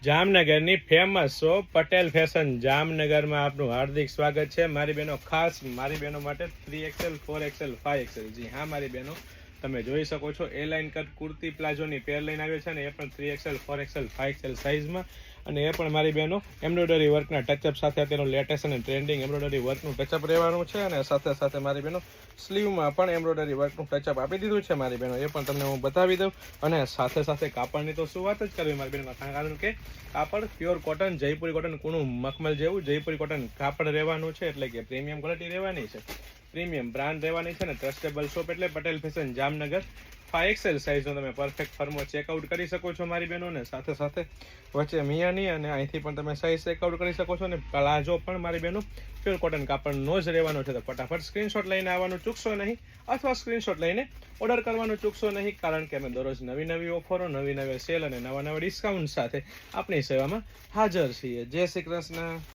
જામનગરની famous shop Patel fashion જામનગરમાં આપનું હાર્દિક સ્વાગત છે મારી બહેનો. ખાસ મારી બહેનો માટે 3XL 4XL 5XL. જી હા મારી બહેનો, તમે જોઈ શકો છો એ લાઇન કટ કુર્તી પ્લાઝોની પેર લઈને આવ્યો છે ને એ પણ 3XL 4XL 5XL સાઇઝમાં. અને એ પણ મારી બહેનો એમ્બ્રોઇડરી વર્કના ટચઅપ સાથે અત્યારનું લેટેસ્ટ અને ટ્રેન્ડિંગ એમ્બ્રોઇડરી વર્કનું ટચઅપ રહેવાનું છે. અને સાથે સાથે મારી બહેનો સ્લીવમાં પણ એમ્બ્રોઇડરી વર્કનું ટચઅપ આપી દીધું છે મારી બહેનો, એ પણ તમને હું બતાવી દઉં. અને સાથે સાથે કાપડની તો શું વાત જ કરવી મારી બહેનો, કારણ કે કાપડ પ્યોર કોટન, જયપુરી કોટન, કૂણું મખમલ જેવું જયપુરી કોટન કાપડ રહેવાનું છે. એટલે કે પ્રીમિયમ ક્વોલિટી રહેવાની છે, પ્રીમિયમ બ્રાન્ડ રહેવાની છે. ને ટ્રસ્ટેબલ શોપ એટલે પટેલ ફેશન જામનગર. 5XL સાઇઝનો તમે પરફેક્ટ ફર્મો ચેકઆઉટ કરી શકો છો મારી બહેનો. ને સાથે સાથે વચ્ચે મિયાની અને અહીંથી પણ તમે સાઇઝ ચેકઆઉટ કરી શકો છો. ને પ્લાઝો પણ મારી બહેનો પ્યોર કોટન કાપડનો જ રહેવાનો છે. તો ફટાફટ સ્ક્રીનશોટ લઈને આવવાનું ચૂકશો નહીં, અથવા સ્ક્રીનશોટ લઈને ઓર્ડર કરવાનું ચૂકશો નહીં, કારણ કે અમે દરરોજ નવી નવી ઓફરો, નવી નવી સેલ અને નવા નવા ડિસ્કાઉન્ટ સાથે આપણી સેવામાં હાજર છીએ. જય શ્રી કૃષ્ણ.